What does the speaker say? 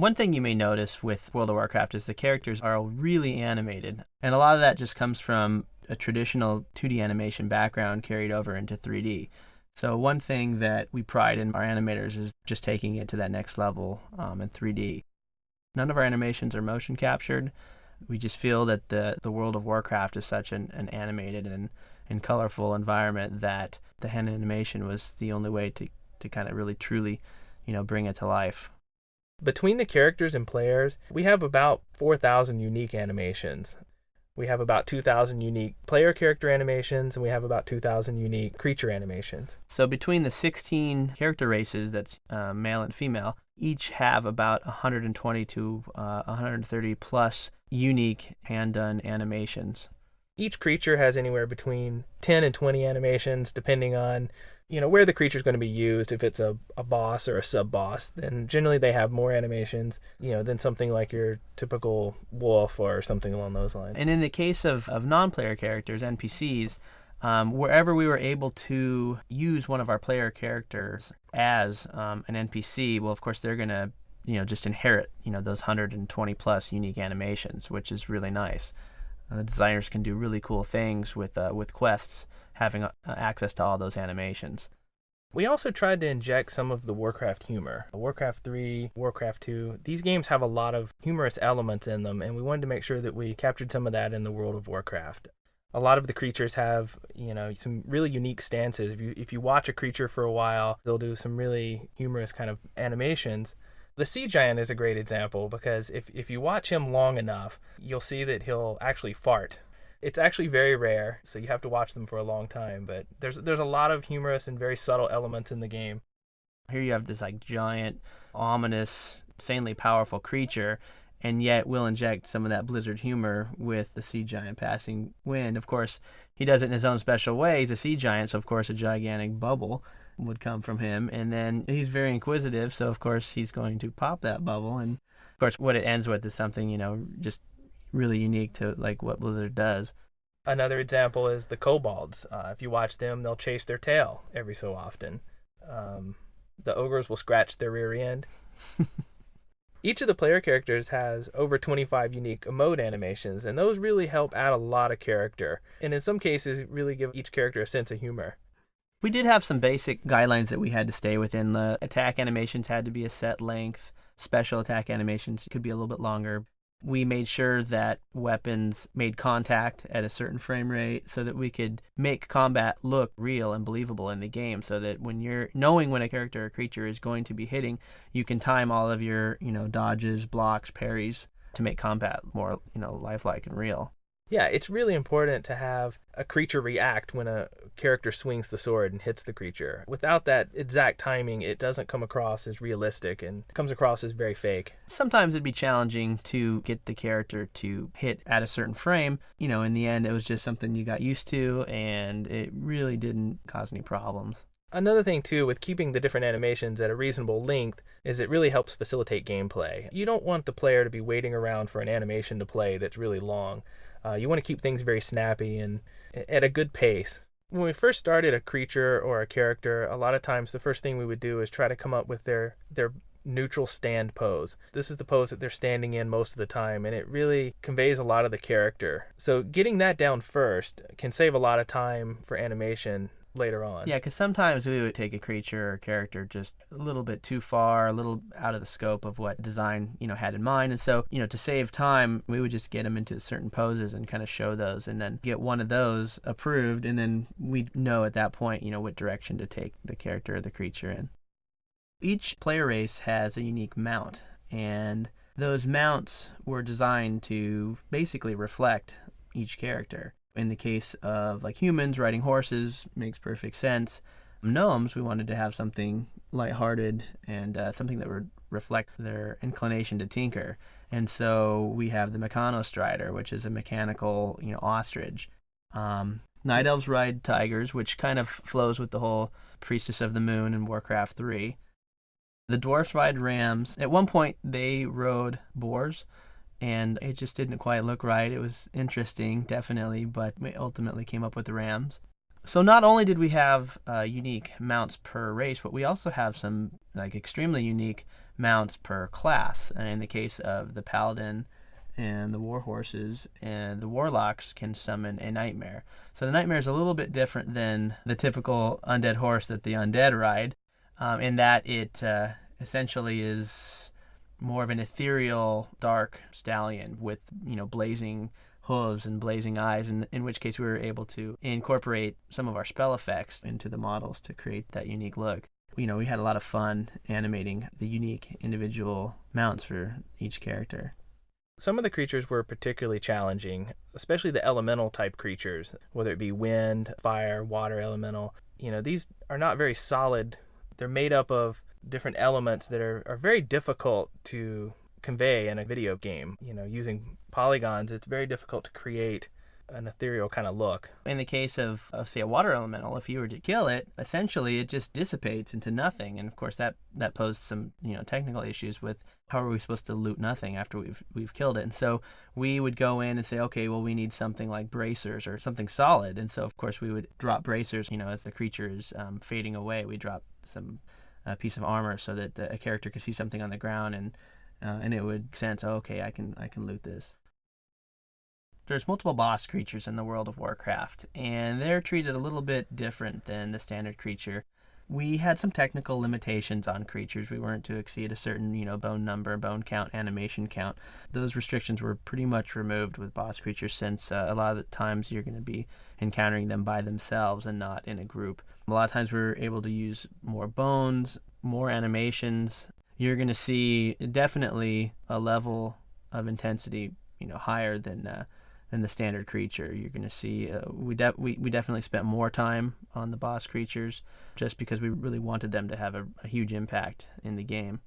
One thing you may notice with World of Warcraft is the characters are really animated, and a lot of that just comes from a traditional 2D animation background carried over into 3D. So one thing that we pride in our animators is just taking it to that next level in 3D. None of our animations are motion captured. We just feel that the World of Warcraft is such an animated and colorful environment that the hand animation was the only way to kind of really truly, bring it to life. Between the characters and players, we have about 4,000 unique animations. We have about 2,000 unique player character animations, and we have about 2,000 unique creature animations. So between the 16 character races, that's male and female, each have about 120 to 130 plus unique hand-done animations. Each creature has anywhere between 10 and 20 animations, depending on where the creature is going to be used. If it's a boss or a sub-boss, then generally they have more animations, than something like your typical wolf or something along those lines. And in the case of non-player characters, NPCs, wherever we were able to use one of our player characters as an NPC, well, of course, they're going to, just inherit, those 120 plus unique animations, which is really nice. The designers can do really cool things with quests, having access to all those animations. We also tried to inject some of the Warcraft humor. Warcraft 3, Warcraft 2, these games have a lot of humorous elements in them, and we wanted to make sure that we captured some of that in the World of Warcraft. A lot of the creatures have, some really unique stances. If you watch a creature for a while, they'll do some really humorous kind of animations. The Sea Giant is a great example because if you watch him long enough, you'll see that he'll actually fart. It's actually very rare, so you have to watch them for a long time, but there's a lot of humorous and very subtle elements in the game. Here you have this giant, ominous, insanely powerful creature, and yet we'll inject some of that Blizzard humor with the Sea Giant passing wind. Of course, he does it in his own special way. He's a sea giant, so of course a gigantic bubble would come from him, and then he's very inquisitive, so of course he's going to pop that bubble, and of course what it ends with is something, just really unique to what Blizzard does. Another example is the kobolds. If you watch them, they'll chase their tail every so often. The ogres will scratch their rear end. Each of the player characters has over 25 unique emote animations, and those really help add a lot of character, and in some cases really give each character a sense of humor. We did have some basic guidelines that we had to stay within. The attack animations had to be a set length. Special attack animations could be a little bit longer. We made sure that weapons made contact at a certain frame rate so that we could make combat look real and believable in the game, so that when you're knowing when a character or creature is going to be hitting, you can time all of your, dodges, blocks, parries to make combat more, lifelike and real. Yeah, it's really important to have a creature react when a character swings the sword and hits the creature. Without that exact timing, it doesn't come across as realistic and comes across as very fake. Sometimes it'd be challenging to get the character to hit at a certain frame. In the end, it was just something you got used to, and it really didn't cause any problems. Another thing, too, with keeping the different animations at a reasonable length is it really helps facilitate gameplay. You don't want the player to be waiting around for an animation to play that's really long. You want to keep things very snappy and at a good pace. When we first started a creature or a character, a lot of times the first thing we would do is try to come up with their neutral stand pose. This is the pose that they're standing in most of the time, and it really conveys a lot of the character. So getting that down first can save a lot of time for animation later on. Yeah, because sometimes we would take a creature or character just a little bit too far, a little out of the scope of what design, had in mind. And so, to save time, we would just get them into certain poses and kind of show those, and then get one of those approved, and then we'd know at that point, what direction to take the character or the creature in. Each player race has a unique mount, and those mounts were designed to basically reflect each character. In the case of humans, riding horses makes perfect sense. Gnomes, we wanted to have something lighthearted and something that would reflect their inclination to tinker. And so we have the Mechanostrider, which is a mechanical, ostrich. Night Elves ride tigers, which kind of flows with the whole Priestess of the Moon in Warcraft 3. The Dwarfs ride rams. At one point, they rode boars, and it just didn't quite look right. It was interesting, definitely, but we ultimately came up with the rams. So not only did we have unique mounts per race, but we also have some extremely unique mounts per class. In the case of the paladin and the war horses, and the warlocks can summon a nightmare. So the nightmare is a little bit different than the typical undead horse that the undead ride, in that it essentially is more of an ethereal, dark stallion with blazing hooves and blazing eyes, in which case we were able to incorporate some of our spell effects into the models to create that unique look. We had a lot of fun animating the unique individual mounts for each character. Some of the creatures were particularly challenging, especially the elemental type creatures, whether it be wind, fire, water elemental. These are not very solid. They're made up of different elements that are very difficult to convey in a video game. Using polygons, it's very difficult to create an ethereal kind of look. In the case of say, a water elemental, if you were to kill it, essentially it just dissipates into nothing. And of course that posed some technical issues with how are we supposed to loot nothing after we've killed it. And so we would go in and say, okay, well, we need something like bracers or something solid. And so of course we would drop bracers. As the creature is fading away, we drop some piece of armor so that a character could see something on the ground and it would sense, okay, I can loot this. There's multiple boss creatures in the world of Warcraft, and they're treated a little bit different than the standard creature. We had some technical limitations on creatures. We weren't to exceed a certain, bone number, bone count, animation count. Those restrictions were pretty much removed with boss creatures, since a lot of the times you're going to be encountering them by themselves and not in a group. A lot of times we're able to use more bones, more animations. You're going to see definitely a level of intensity, higher than the standard creature. You're going to see we definitely spent more time on the boss creatures just because we really wanted them to have a huge impact in the game.